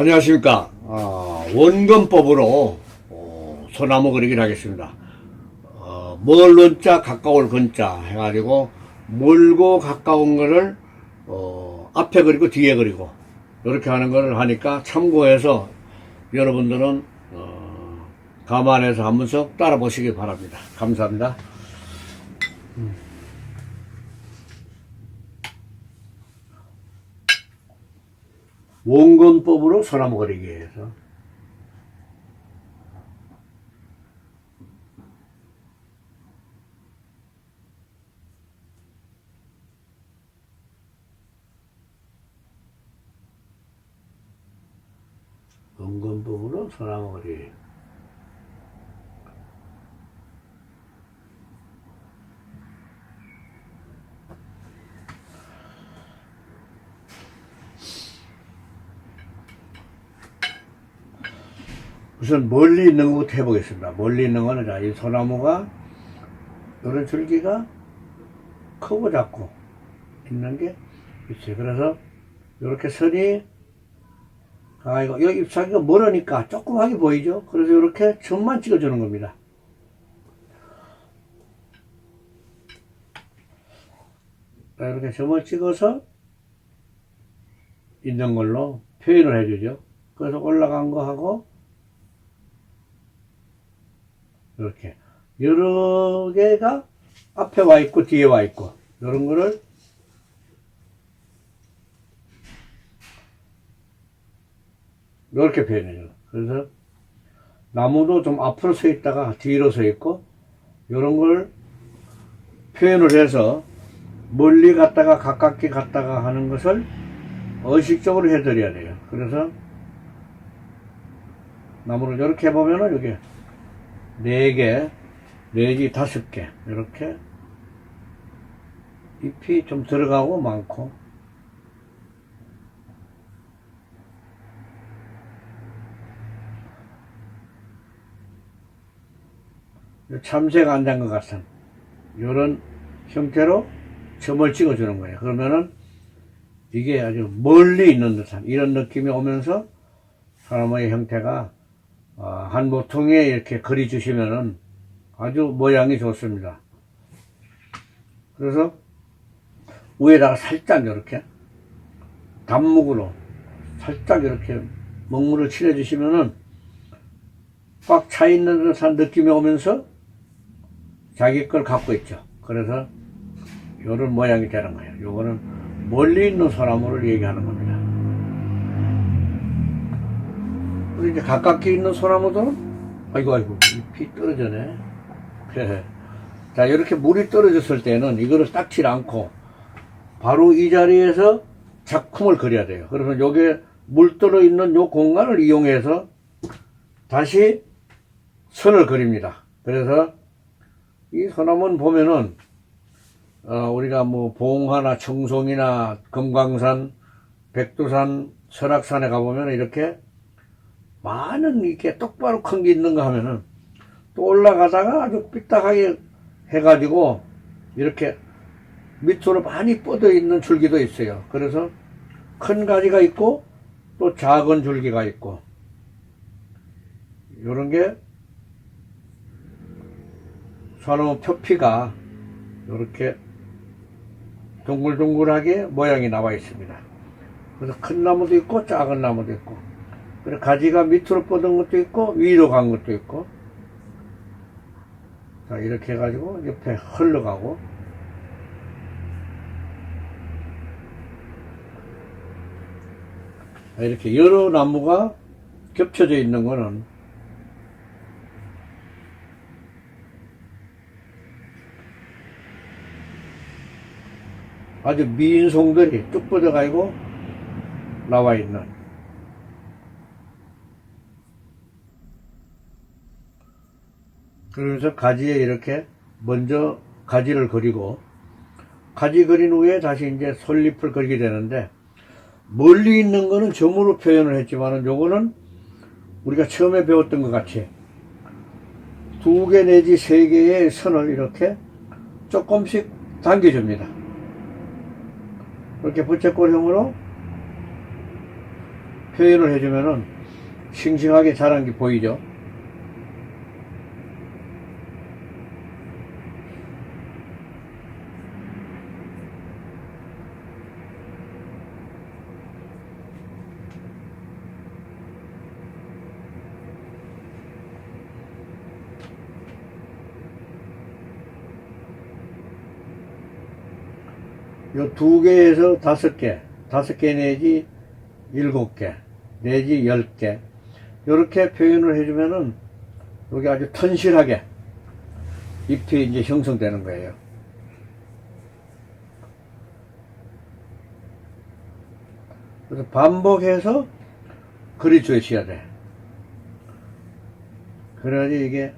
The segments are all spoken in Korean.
안녕하십니까. 원근법으로 소나무 그리기를 하겠습니다. 멀 원자 가까울 근자 해가지고 멀고 가까운 거를 앞에 그리고 뒤에 그리고 이렇게 하는 거를 하니까 참고해서 여러분들은 감안해서 한 번씩 따라 보시기 바랍니다. 감사합니다. 원근법으로 소나무 그리기 해서 원근법으로 소나무 그리기. 우선 멀리 있는 것부터 해보겠습니다. 멀리 있는 거는, 자, 이 소나무가 이런 줄기가 크고 작고 있는 게 있어요. 그래서 이렇게 선이 이거 잎사귀가 멀으니까 조그맣게 보이죠. 그래서 이렇게 점만 찍어주는 겁니다. 이렇게 점을 찍어서 있는 걸로 표현을 해주죠. 그래서 올라간 거 하고 이렇게 여러 개가 앞에 와 있고 뒤에 와 있고 이런 거를 이렇게 표현해요. 그래서 나무도 좀 앞으로 서 있다가 뒤로 서 있고 이런 걸 표현을 해서 멀리 갔다가 가깝게 갔다가 하는 것을 의식적으로 해드려야 돼요. 그래서 나무를 이렇게 해보면은 여기 4개 내지 5개 이렇게 잎이 좀 들어가고 많고 참새가 앉은 것 같은 이런 형태로 점을 찍어주는 거예요. 그러면은 이게 아주 멀리 있는 듯한 이런 느낌이 오면서 사람의 형태가 한 모퉁이에 이렇게 그려주시면은 아주 모양이 좋습니다. 그래서 위에다가 살짝 이렇게 단묵으로 살짝 이렇게 먹물을 칠해주시면은 꽉 차 있는 듯한 느낌이 오면서 자기 걸 갖고 있죠. 그래서 요런 모양이 되는 거예요. 요거는 멀리 있는 소나무를 얘기하는 겁니다. 그리고 이제 가깝게 있는 소나무들은 아이고 잎이 떨어져네. 그래. 자, 이렇게 물이 떨어졌을 때는 이거를 닦지 않고 바로 이 자리에서 작품을 그려야 돼요. 그래서 요게 물 떨어 있는 요 공간을 이용해서 다시 선을 그립니다. 그래서 이 소나무는 보면은 우리가 뭐 봉화나 청송이나 금강산, 백두산, 설악산에 가보면 이렇게 많은 이렇게 똑바로 큰 게 있는가 하면은 또 올라가다가 아주 삐딱하게 해가지고 이렇게 밑으로 많이 뻗어 있는 줄기도 있어요. 그래서 큰 가지가 있고 또 작은 줄기가 있고 이런 게 소나무 표피가 이렇게 동글동글하게 모양이 나와 있습니다. 그래서 큰 나무도 있고 작은 나무도 있고 그리고 가지가 밑으로 뻗은 것도 있고 위로 간 것도 있고 자 이렇게 해가지고 옆에 흘러가고 이렇게 여러 나무가 겹쳐져 있는 거는 아주 민 송들이 쭉 뻗어가지고 나와 있는 그래서 가지에 이렇게 먼저 가지를 그리고 가지 그린 후에 다시 이제 솔잎을 그리게 되는데 멀리 있는 거는 점으로 표현을 했지만은 요거는 우리가 처음에 배웠던 것 같이 2개 내지 3개의 선을 이렇게 조금씩 당겨줍니다. 이렇게 부채꼴형으로 표현을 해주면은 싱싱하게 자란 게 보이죠. 요 2개에서 5개, 5개 내지 7개, 내지 10개, 요렇게 표현을 해주면은 여기 아주 튼실하게 잎이 이제 형성되는 거예요. 그래서 반복해서 그려주셔야 돼. 그래야지 이게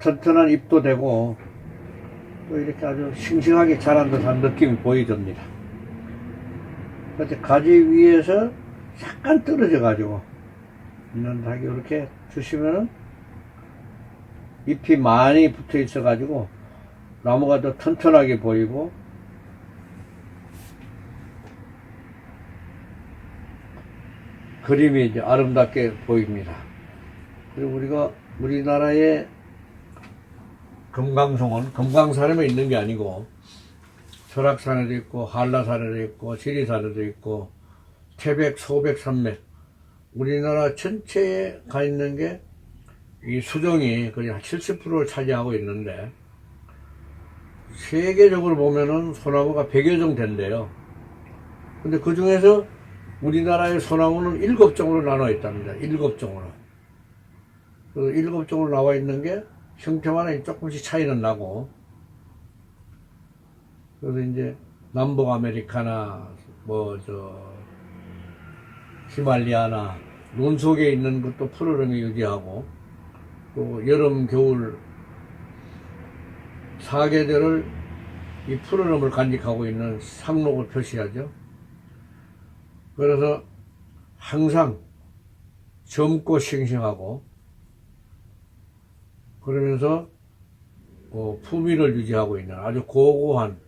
튼튼한 잎도 되고 또 이렇게 아주 싱싱하게 자란 듯한 느낌이 보여집니다. 그래서 가지 위에서 약간 떨어져 가지고 있는 닭이 이렇게 주시면은 잎이 많이 붙어 있어 가지고 나무가 더 튼튼하게 보이고 그림이 이제 아름답게 보입니다. 그리고 우리가 우리나라의 금강송은 금강산에만 있는 게 아니고 설악산에도 있고 한라산에도 있고 지리산에도 있고 태백, 소백, 산맥 우리나라 전체에 가 있는 게 이 수종이 거의 한 70%를 차지하고 있는데 세계적으로 보면은 소나무가 100여 종 된대요. 근데 그 중에서 우리나라의 소나무는 7종으로 나눠 있답니다. 7종으로. 그 7종으로 나와 있는 게 형태와는 조금씩 차이는 나고, 그래서 이제 남북 아메리카나, 히말리아나, 눈 속에 있는 것도 푸르름이 유지하고, 또 여름, 겨울, 4계절을 이 푸르름을 간직하고 있는 상록을 표시하죠. 그래서 항상 젊고 싱싱하고, 그러면서 품위를 유지하고 있는 아주 고고한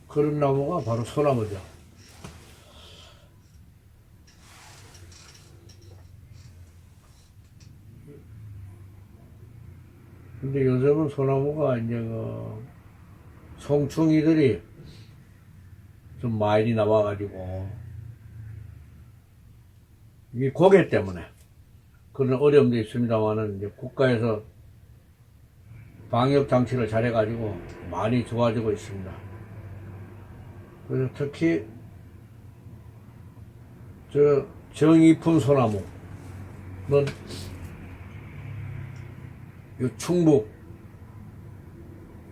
그런 나무가 바로 소나무죠. 근데 요즘은 소나무가 이제 송충이들이 좀 많이 나와가지고 이게 고개 때문에 그런 어려움도 있습니다만은 이제 국가에서 방역 장치를 잘해가지고 많이 좋아지고 있습니다. 그래서 특히 저 정이품 소나무는 요 충북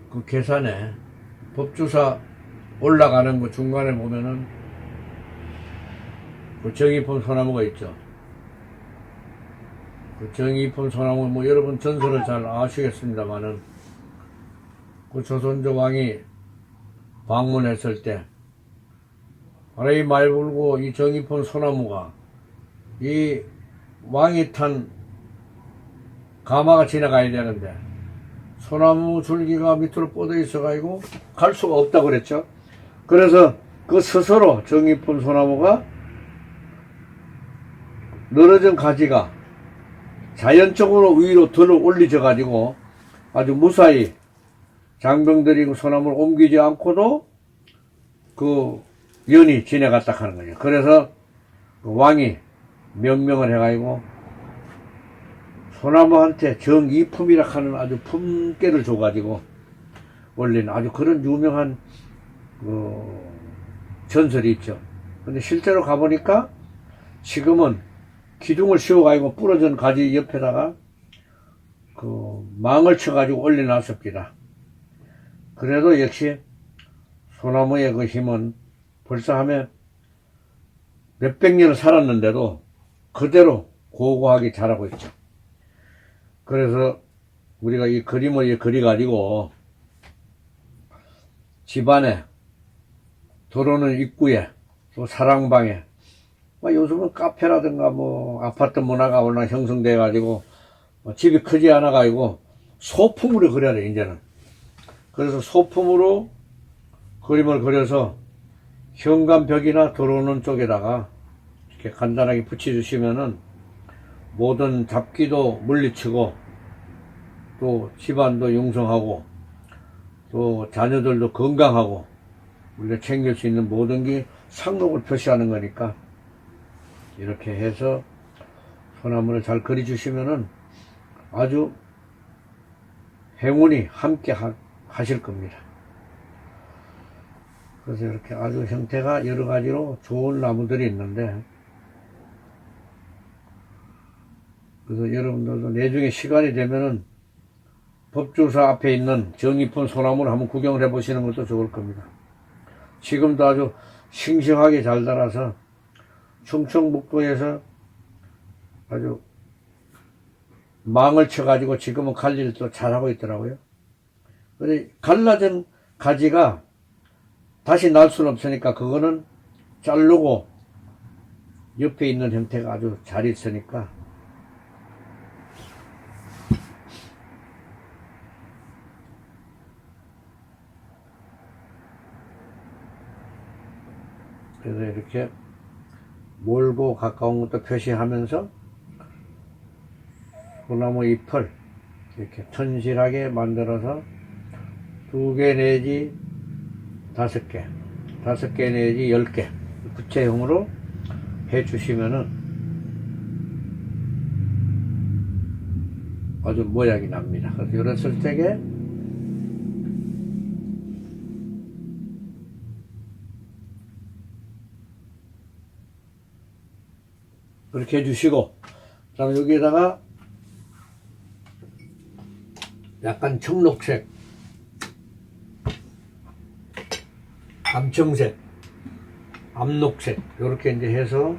그 계산에 법주사 올라가는 거 중간에 보면은 그 정이품 소나무가 있죠. 그 정이품 소나무 뭐 여러분 전설을 잘 아시겠습니다만은 그 조선조 왕이 방문했을 때 바람이 많이 불고 이 정이품 소나무가 이 왕이 탄 가마가 지나가야 되는데 소나무 줄기가 밑으로 뻗어 있어 가지고 갈 수가 없다고 그랬죠. 그래서 그 스스로 정이품 소나무가 늘어진 가지가 자연적으로 위로 들어 올리져 가지고 아주 무사히 장병들이 그 소나무를 옮기지 않고도 그 연이 지내갔다 하는 거죠. 그래서 그 왕이 명명을 해가지고 소나무한테 정이품이라 하는 아주 품계를 줘가지고 올린 아주 그런 유명한 전설이 있죠. 근데 실제로 가보니까 지금은 기둥을 씌워가지고 부러진 가지 옆에다가 그 망을 쳐가지고 올려놨습니다. 그래도 역시 소나무의 그 힘은 벌써 하면 몇백 년을 살았는데도 그대로 고고하게 자라고 있죠. 그래서 우리가 이 그림을 그려가지고 집안에 들어오는 입구에 또 사랑방에 요즘은 카페라든가 아파트 문화가 워낙 형성돼 가지고 집이 크지 않아 가지고 소품으로 그려야 돼 이제는. 그래서 소품으로 그림을 그려서 현관벽이나 들어오는 쪽에다가 이렇게 간단하게 붙여주시면은 모든 잡기도 물리치고 또 집안도 융성하고 또 자녀들도 건강하고 우리가 챙길 수 있는 모든 게 상록을 표시하는 거니까 이렇게 해서 소나무를 잘 그려주시면은 아주 행운이 함께 하실 겁니다. 그래서 이렇게 아주 형태가 여러 가지로 좋은 나무들이 있는데, 그래서 여러분들도 나중에 시간이 되면은 법주사 앞에 있는 정잎은 소나무를 한번 구경을 해 보시는 것도 좋을 겁니다. 지금도 아주 싱싱하게 잘 자라서 충청북도에서 아주 망을 쳐가지고 지금은 관리를 잘하고 있더라고요. 근데 갈라진 가지가 다시 날 수는 없으니까 그거는 자르고 옆에 있는 형태가 아주 잘 있으니까 그래서 이렇게 멀고 가까운 것도 표시하면서 소나무 잎을 이렇게 튼실하게 만들어서 2개 내지 5개, 5개 내지 10개 구체형으로 해 주시면은 아주 모양이 납니다. 그래서 이랬을 때에 그렇게 해주시고, 그 다음에 여기에다가 약간 청록색, 감청색, 암록색 이렇게 이제 해서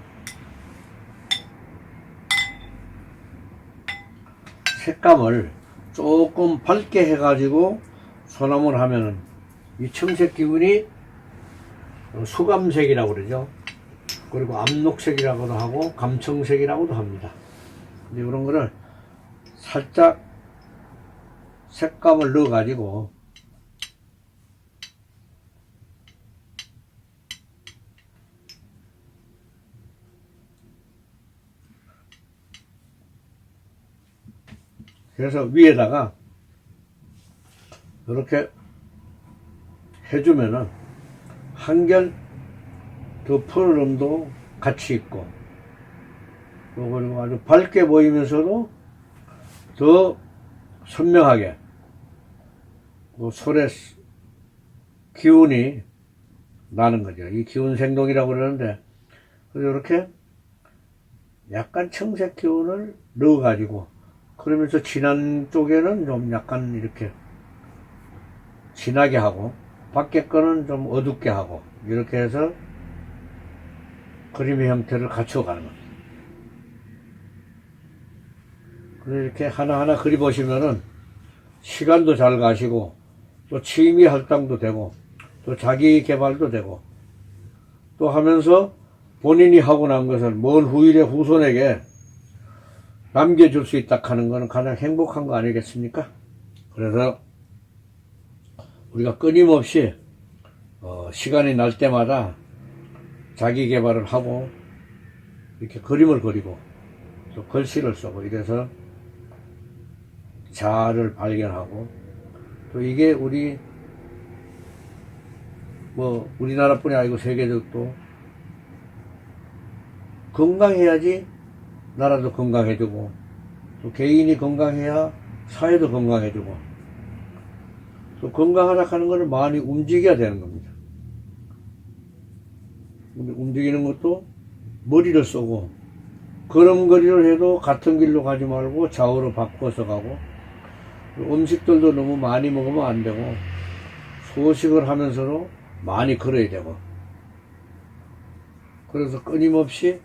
색감을 조금 밝게 해가지고 소나무를 하면은 이 청색 기운이 수감색이라고 그러죠. 그리고 암록색이라고도 하고 감청색이라고도 합니다. 근데 이런 거를 살짝 색감을 넣어 가지고 그래서 위에다가 이렇게 해주면은 한결 더 푸르름도 같이 있고, 그리고 아주 밝게 보이면서도 더 선명하게 솔의 기운이 나는 거죠. 이 기운 생동이라고 그러는데, 그래서 이렇게 약간 청색 기운을 넣어가지고, 그러면서 진한 쪽에는 좀 약간 이렇게 진하게 하고, 밖에 거는 좀 어둡게 하고, 이렇게 해서 그림의 형태를 갖춰가는 겁니다. 그래서 이렇게 하나하나 그려보시면은 시간도 잘 가시고, 또 취미 활동도 되고, 또 자기 개발도 되고, 또 하면서 본인이 하고 난 것을 먼 후일의 후손에게 남겨줄 수 있다 하는 것은 가장 행복한 거 아니겠습니까? 그래서 우리가 끊임없이 시간이 날 때마다 자기 개발을 하고 이렇게 그림을 그리고 또 글씨를 쓰고 이래서 자아를 발견하고, 또 이게 우리나라뿐이 아니고 세계적도 건강해야지 나라도 건강해지고, 또 개인이 건강해야 사회도 건강해지고, 또 건강하다 하는 것을 많이 움직여야 되는 겁니다. 움직이는 것도 머리를 쏘고, 걸음걸이를 해도 같은 길로 가지 말고 좌우로 바꿔서 가고, 음식들도 너무 많이 먹으면 안 되고, 소식을 하면서도 많이 걸어야 되고, 그래서 끊임없이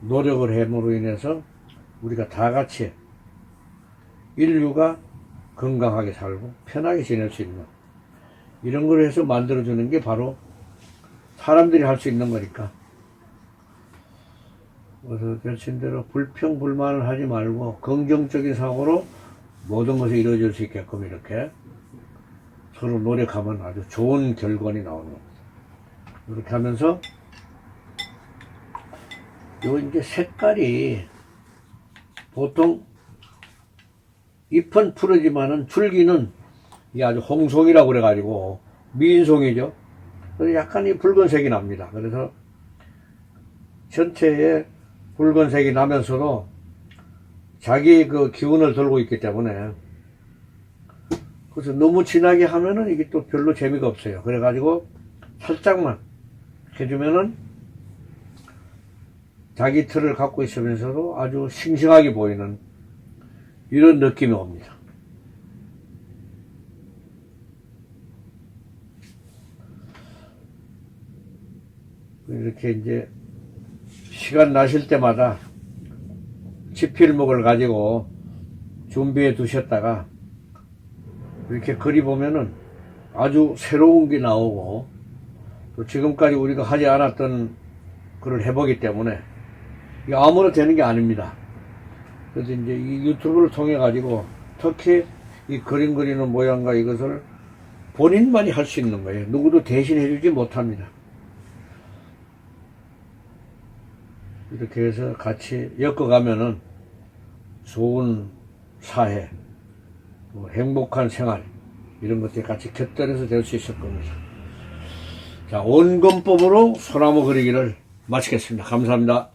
노력을 함으로 인해서 우리가 다 같이 인류가 건강하게 살고 편하게 지낼 수 있는 이런 걸 해서 만들어주는 게 바로 사람들이 할 수 있는 거니까. 그래서 결심대로 불평불만을 하지 말고 긍정적인 사고로 모든 것이 이루어질 수 있게끔 이렇게 서로 노력하면 아주 좋은 결과가 나오는 겁니다. 이렇게 하면서 요 이제 색깔이 보통 잎은 푸르지만은 줄기는 이게 아주 홍송이라고 그래가지고 민송이죠. 그래서 약간 이 붉은색이 납니다. 그래서 전체에 붉은색이 나면서도 자기 그 기운을 들고 있기 때문에, 그래서 너무 진하게 하면은 이게 또 별로 재미가 없어요. 그래가지고 살짝만 해주면은 자기 틀을 갖고 있으면서도 아주 싱싱하게 보이는 이런 느낌이 옵니다. 이렇게 이제 시간 나실 때마다 지필목을 가지고 준비해 두셨다가 이렇게 그려보면은 아주 새로운 게 나오고, 또 지금까지 우리가 하지 않았던 글을 해보기 때문에 이게 아무나 되는 게 아닙니다. 그래서 이제 이 유튜브를 통해 가지고 특히 이 그림 그리는 모양과 이것을 본인만이 할 수 있는 거예요. 누구도 대신 해주지 못합니다. 이렇게 해서 같이 엮어가면은 좋은 사회, 뭐 행복한 생활, 이런 것들이 같이 곁들여서 될 수 있을 겁니다. 자, 원근법으로 소나무 그리기를 마치겠습니다. 감사합니다.